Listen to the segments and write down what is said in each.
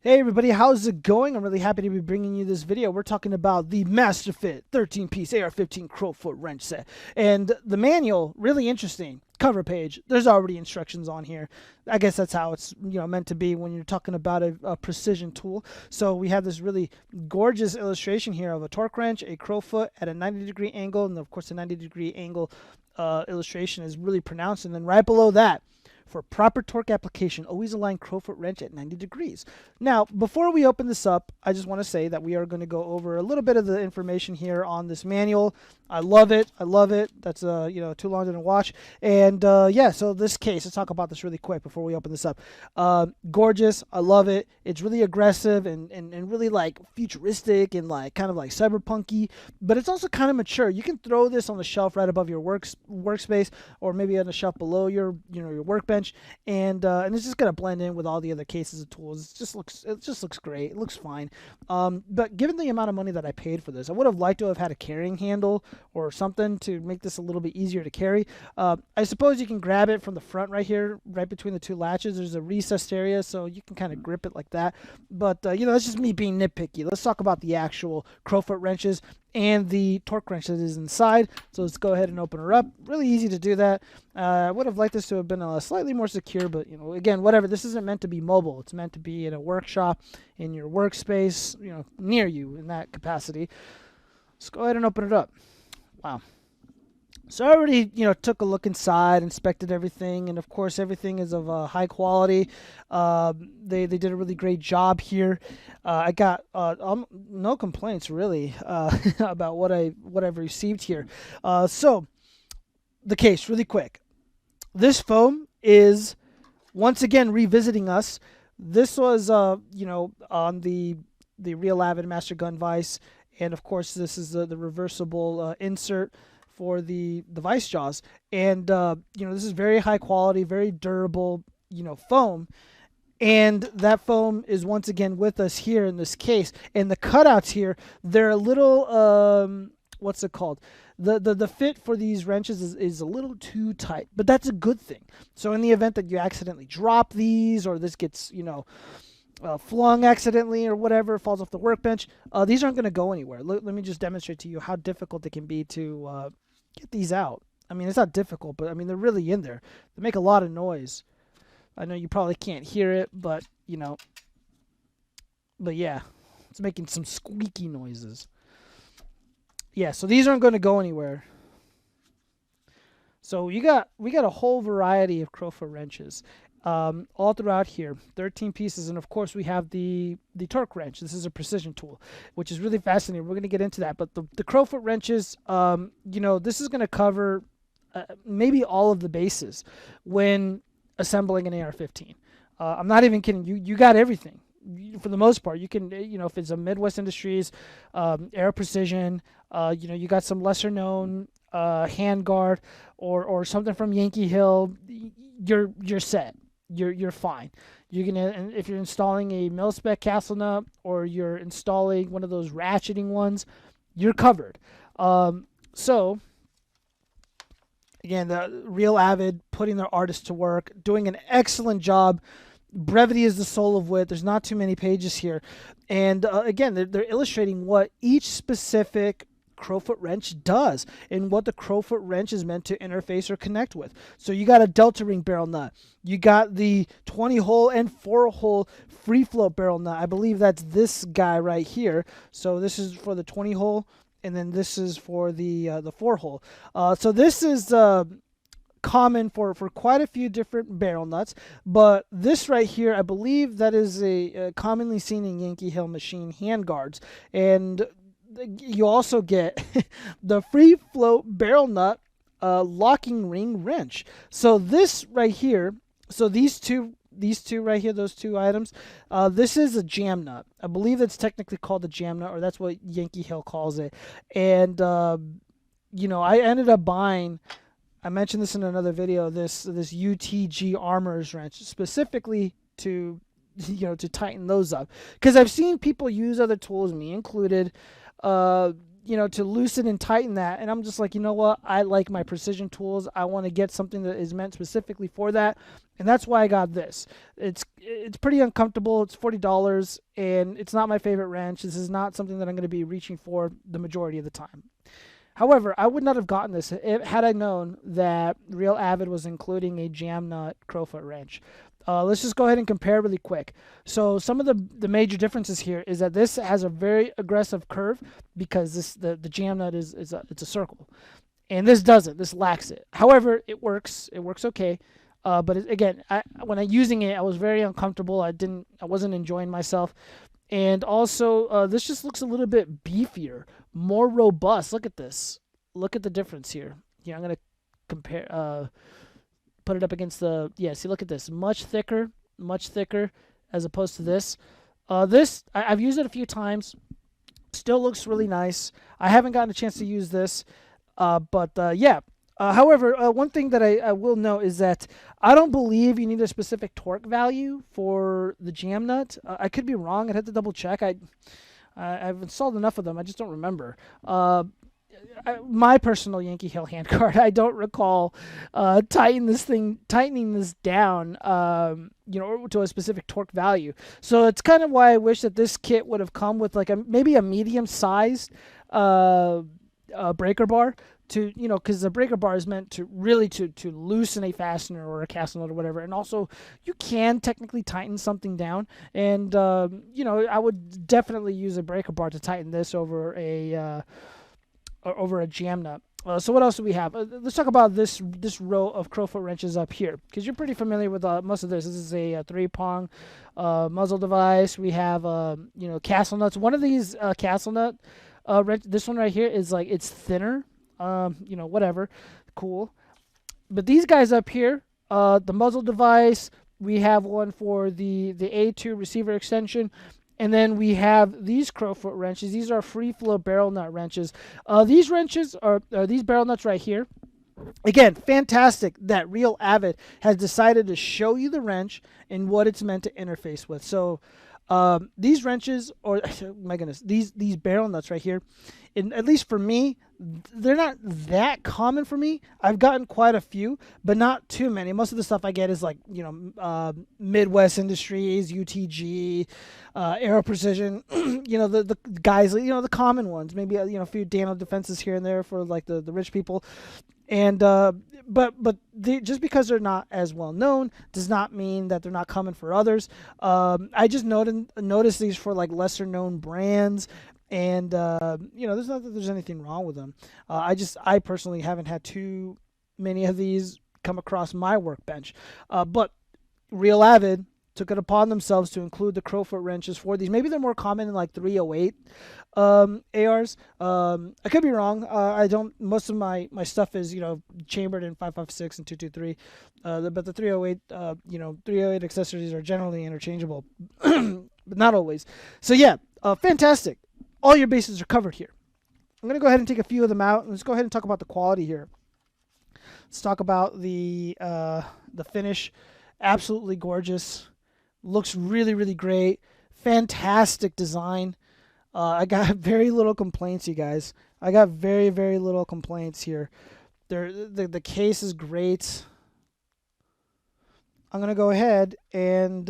Hey everybody, how's it going? I'm really happy to be bringing you this video. We're talking about the Master Fit 13-piece AR-15 Crowfoot wrench set. And the manual, really interesting. Cover page, there's already instructions on here. I guess that's how it's meant to be when you're talking about a precision tool. So we have this really gorgeous illustration here of a torque wrench, a Crowfoot at a 90-degree angle, and of course the 90-degree angle illustration is really pronounced. And then right below that, for proper torque application, always align Crowfoot wrench at 90 degrees. Now, before we open this up, I just want to say that we are going to go over a little bit of the information here on this manual. I love it. I love it. That's too long to watch. And yeah, so this case, let's talk about this really quick before we open this up. Gorgeous. I love it. It's really aggressive and really like futuristic and like kind of like cyberpunky, but it's also kind of mature. You can throw this on the shelf right above your workspace, or maybe on the shelf below your your workbench, and it's just gonna blend in with all the other cases of tools. It just looks great. It looks fine. But given the amount of money that I paid for this, I would have liked to have had a carrying handle or something to make this a little bit easier to carry. I suppose you can grab it from the front right here, right between the two latches. There's a recessed area, so you can kind of grip it like that. But that's just me being nitpicky. Let's talk about the actual Crowfoot wrenches and the torque wrench that is inside. So let's go ahead and open her up. Really easy to do that. I would have liked this to have been slightly more secure, but again, whatever. This isn't meant to be mobile. It's meant to be in a workshop, in your workspace, near you in that capacity. Let's go ahead and open it up. Wow. So I already, took a look inside, inspected everything, and of course everything is of high quality. They did a really great job here. I got no complaints really about what I've received here. So the case, really quick. This foam is once again revisiting us. This was on the real Avid Master Gun vise, and of course this is the reversible insert for the vice jaws. And this is very high quality, very durable foam, and that foam is once again with us here in this case. And the cutouts here, they're a little what's it called, the fit for these wrenches is a little too tight, but that's a good thing. So in the event that you accidentally drop these, or this gets flung accidentally or whatever, falls off the workbench, these aren't going to go anywhere. Let me just demonstrate to you how difficult it can be to get these out. I mean, it's not difficult, but I mean, they're really in there. They make a lot of noise. I know you probably can't hear it, but but yeah, it's making some squeaky noises. Yeah, so these aren't going to go anywhere. So we got a whole variety of Crowfoot wrenches all throughout here, 13 pieces, and of course we have the torque wrench. This is a precision tool, which is really fascinating. We're going to get into that, but the Crowfoot wrenches, this is going to cover maybe all of the bases when assembling an AR-15. I'm not even kidding. You got everything. For the most part, you can, if it's a Midwest Industries, Air Precision, you got some lesser known handguard or something from Yankee Hill, you're set. You're fine. You're gonna, if you're installing a mil-spec castle nut or you're installing one of those ratcheting ones, you're covered. So again, the real Avid putting their artists to work, doing an excellent job. Brevity is the soul of wit. There's not too many pages here, and again, they're illustrating what each specific Crowfoot wrench does and what the Crowfoot wrench is meant to interface or connect with. So you got a delta ring barrel nut. You got the 20-hole and 4-hole free float barrel nut. I believe that's this guy right here. So this is for the 20-hole, and then this is for the 4-hole. So this is common for quite a few different barrel nuts, but this right here, I believe that is a commonly seen in Yankee Hill machine handguards. And you also get the free float barrel nut locking ring wrench. So this right here, so these two right here, those two items, this is a jam nut. I believe it's technically called a jam nut, or that's what Yankee Hill calls it. And I ended up buying, I mentioned this in another video, this UTG Armors wrench specifically to to tighten those up, because I've seen people use other tools, me included, to loosen and tighten that. And I'm just like, you know what? I like my precision tools. I want to get something that is meant specifically for that. And that's why I got this. It's pretty uncomfortable. It's $40, and it's not my favorite wrench. This is not something that I'm going to be reaching for the majority of the time. However, I would not have gotten this had I known that Real Avid was including a jam nut crowfoot wrench. Let's just go ahead and compare really quick. So some of the major differences here is that this has a very aggressive curve because the jam nut it's a circle, and this doesn't. This lacks it. However, it works. It works okay. But again, when I'm using it, I was very uncomfortable. I wasn't enjoying myself, and also this just looks a little bit beefier, more robust. Look at this. Look at the difference here. Here, I'm gonna compare. Put it up against see, look at this. Much thicker as opposed to this. I've used it a few times. Still looks really nice. I haven't gotten a chance to use this, but yeah. However, one thing that I will note is that I don't believe you need a specific torque value for the jam nut. I could be wrong. I'd have to double check. I've installed enough of them. I just don't remember. My personal Yankee Hill handguard, I don't recall tightening this down, to a specific torque value. So it's kind of why I wish that this kit would have come with like maybe a medium-sized breaker bar. Because the breaker bar is meant to really to loosen a fastener or a castle nut or whatever, and also you can technically tighten something down. And I would definitely use a breaker bar to tighten this over a jam nut. So what else do we have? Let's talk about this row of crowfoot wrenches up here, because you're pretty familiar with most of this. This is a 3-prong muzzle device. We have castle nuts. One of these castle nut wrench, this one right here is like it's thinner. Whatever, cool. But these guys up here, the muzzle device. We have one for the A2 receiver extension. And then we have these crowfoot wrenches. These are free flow barrel nut wrenches. These wrenches are these barrel nuts right here. Again, fantastic that Real Avid has decided to show you the wrench and what it's meant to interface with. So these wrenches, or my goodness, these barrel nuts right here, and at least for me, they're not that common for me. I've gotten quite a few, but not too many. Most of the stuff I get is like, Midwest Industries, UTG, Aero Precision, the guys, the common ones. Maybe, a few Dano Defenses here and there for like the rich people. And just because they're not as well known does not mean that they're not common for others. I just noticed these for like lesser known brands. And there's not that there's anything wrong with them. I personally haven't had too many of these come across my workbench. But Real Avid took it upon themselves to include the crowfoot wrenches for these. Maybe they're more common in like 308 ARs. I could be wrong. Most of my stuff is chambered in 5.56 and 223. But the 308 308 accessories are generally interchangeable, but not always. So yeah, fantastic. All your bases are covered here. I'm going to go ahead and take a few of them out. Let's go ahead and talk about the quality here. Let's talk about the finish. Absolutely gorgeous. Looks really, really great. Fantastic design. I got very little complaints, you guys. I got very, very little complaints here. The case is great. I'm going to go ahead and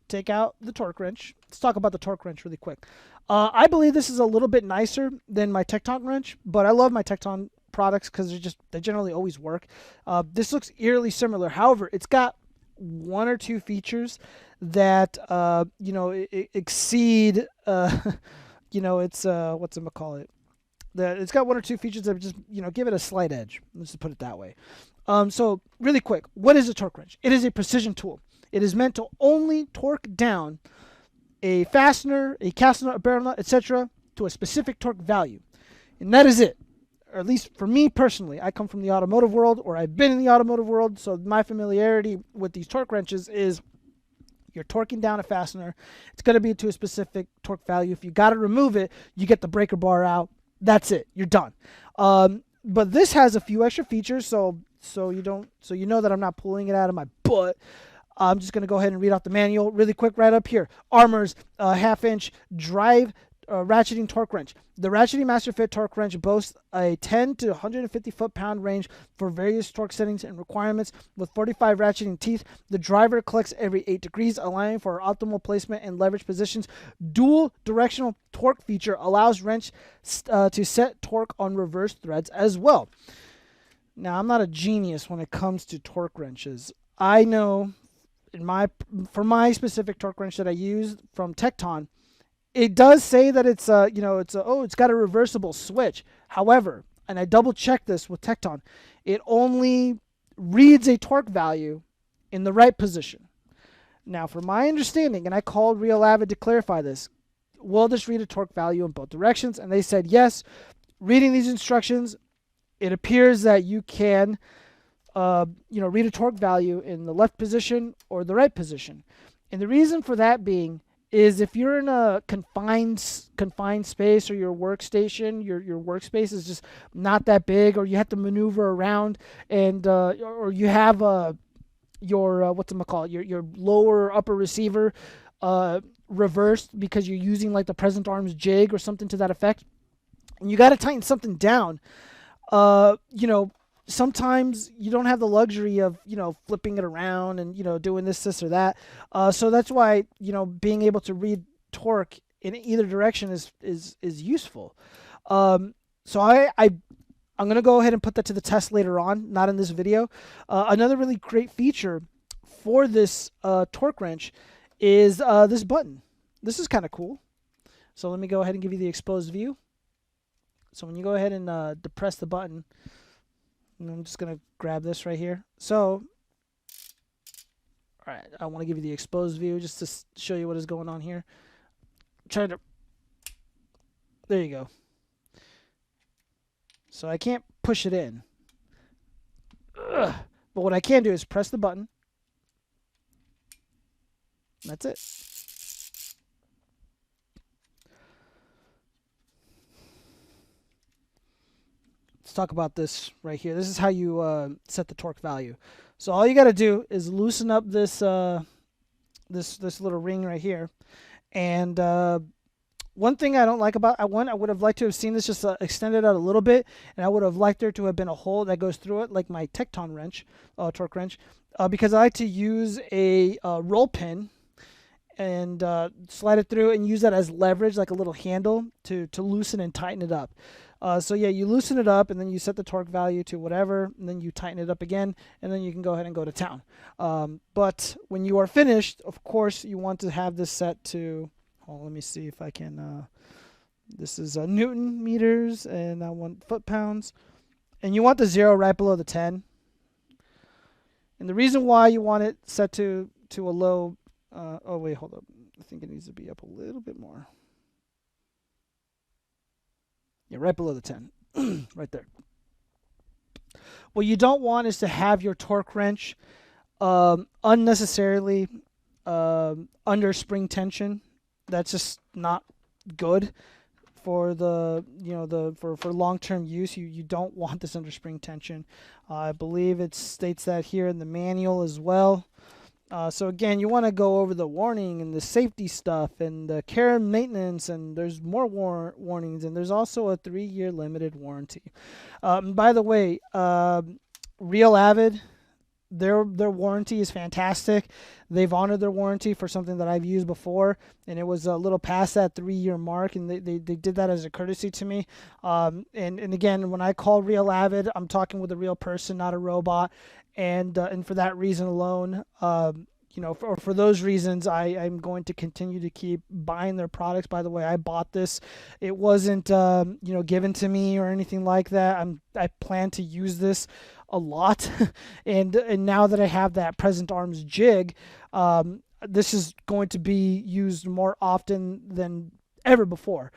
take out the torque wrench. Let's talk about the torque wrench really quick. I believe this is a little bit nicer than my Tecton wrench, but I love my Tecton products because they generally always work. This looks eerily similar. However, it's got one or two features that exceed it's whatchamacallit. It's got one or two features that just give it a slight edge. Let's just put it that way. So really quick, what is a torque wrench? It is a precision tool. It is meant to only torque down a fastener, a castle nut, a barrel nut, etc., to a specific torque value. And that is it. Or at least for me personally, I come from the automotive world, or I've been in the automotive world, so my familiarity with these torque wrenches is you're torquing down a fastener. It's going to be to a specific torque value. If you got to remove it, you get the breaker bar out. That's it. You're done. But this has a few extra features, so you know that I'm not pulling it out of my butt. I'm just going to go ahead and read out the manual really quick right up here. Armor's 1/2-inch drive ratcheting torque wrench. The ratcheting master fit torque wrench boasts a 10 to 150 foot-pound range for various torque settings and requirements. With 45 ratcheting teeth, the driver clicks every 8 degrees, allowing for optimal placement and leverage positions. Dual directional torque feature allows wrench to set torque on reverse threads as well. Now, I'm not a genius when it comes to torque wrenches. I know for my specific torque wrench that I use from Tecton, it does say that it's it's got a reversible switch. However, and I double checked this with Tecton, it only reads a torque value in the right position. Now, from my understanding, and I called Real Avid to clarify this, will this read a torque value in both directions? And they said yes. Reading these instructions, it appears that you can read a torque value in the left position or the right position. And the reason for that being is if you're in a confined space, or your workstation, your workspace is just not that big, or you have to maneuver around, and or you have your your lower upper receiver reversed because you're using like the present arms jig or something to that effect, and you got to tighten something down. Sometimes you don't have the luxury of, flipping it around and, doing this or that. So that's why, being able to read torque in either direction is useful. So I'm going to go ahead and put that to the test later on, not in this video. Another really great feature for this torque wrench is this button. This is kind of cool. So let me go ahead and give you the exposed view. So when you go ahead and depress the button, and I'm just going to grab this right here. So, all right, I want to give you the exposed view just to show you what is going on here. There you go. So I can't push it in. Ugh. But what I can do is press the button. That's it. Let's talk about this right here. This is how you set the torque value. So all you got to do is loosen up this this little ring right here. And one thing I don't like about I would have liked to have seen this just extended out a little bit, and I would have liked there to have been a hole that goes through it, like my Tecton wrench, torque wrench, because I like to use a roll pin and slide it through and use that as leverage, like a little handle to loosen and tighten it up. So yeah, you loosen it up, and then you set the torque value to whatever, and then you tighten it up again, and then you can go ahead and go to town. But when you are finished, of course, you want to have this set to, let me see if I can, this is Newton meters, and I want foot-pounds, and you want the 0 right below the 10. And the reason why you want it set to a low, oh wait, hold up, I think it needs to be up a little bit more. Yeah, right below the 10, right there. What you don't want is to have your torque wrench unnecessarily under spring tension. That's just not good for the for long-term use. You don't want this under spring tension. I believe it states that here in the manual as well. So again, you want to go over the warning and the safety stuff and the care and maintenance, and there's more warnings, and there's also a 3-year limited warranty. By the way, Real Avid, their warranty is fantastic. They've honored their warranty for something that I've used before, and it was a little past that 3-year mark, and they did that as a courtesy to me. And again, when I call Real Avid, I'm talking with a real person, not a robot. And for that reason alone, for those reasons, I'm going to continue to keep buying their products. By the way, I bought this. It wasn't, given to me or anything like that. I plan to use this a lot. and now that I have that present arms jig, this is going to be used more often than ever before.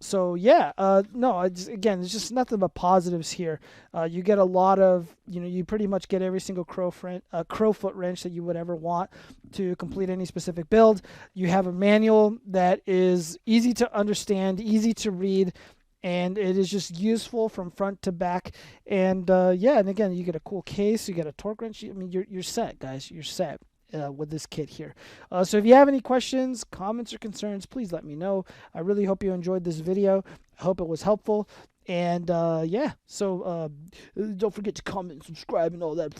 So yeah, no, again, it's just nothing but positives here. You get a lot of, you pretty much get every single crowfoot wrench that you would ever want to complete any specific build. You have a manual that is easy to understand, easy to read, and it is just useful from front to back. And yeah, and again, you get a cool case, you get a torque wrench. I mean, you're set, guys. You're set. with this kit here. So if you have any questions, comments, or concerns, please let me know. I really hope you enjoyed this video. I hope it was helpful. And yeah, so don't forget to comment, subscribe, and all that.